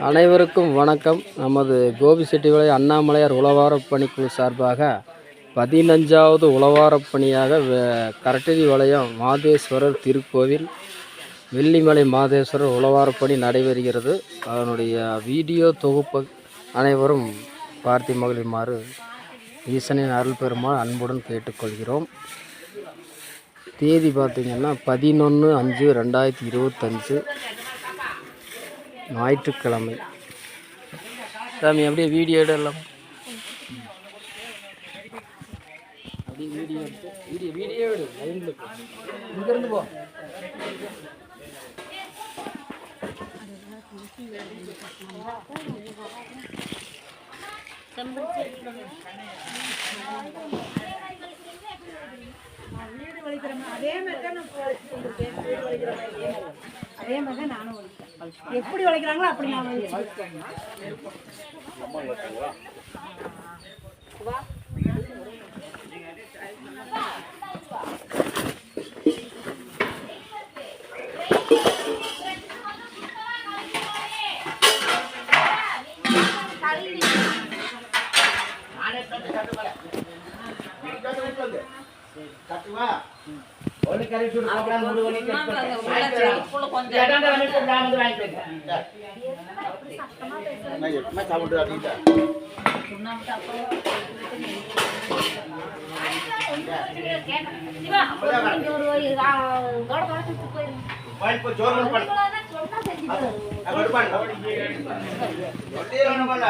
அனைவருக்கும் வணக்கம். நமது கோபிச்செட்டிபாளையம் அண்ணாமலையார் உழவாரப் பணிக்குழு சார்பாக 15வது உழவாரப் பணியாக கரட்டடிபாளையம் மாதேஸ்வரர் திருக்கோவில் வெள்ளிமலை மாதேஸ்வரர் உழவாரப் பணி நடைபெறுகிறது. அதனுடைய வீடியோ தொகுப்பு அனைவரும் பார்த்து மகிழுமாறு ஈசனின் அருள் பெருமாள் அன்புடன் கேட்டுக்கொள்கிறோம். தேதி பார்த்திங்கன்னா 11/5/2025 ஞாயிற்றுக்கிழமை. சாமி அப்படியே வீடியோ எடுக்கலாம். அப்படியே வீடியோ எடுத்து வீடியோ எடு. இங்கிருந்து போ. அதே மாதிரி நானும் எப்படி உழைக்கிறாங்களோ அப்படி நான் ஒளி கரை சுடு ப்ரோகிராம் ஒரு ஒளி கட் பண்ணு ஏடாண்டா நம்ம ப்ரோகிராம் வந்து வாங்கி போங்க நான் எப்பமா சாப்பிட்டு அடிங்க சுண்ணாம்பு அப்போ சிவா ஒரு தோட சுத்தி போயிரு வாய் போ ஜோர் பண்ணு சொன்னா செஞ்சிடு அங்க பண்ணு ஒட்டிரணும் பண்ண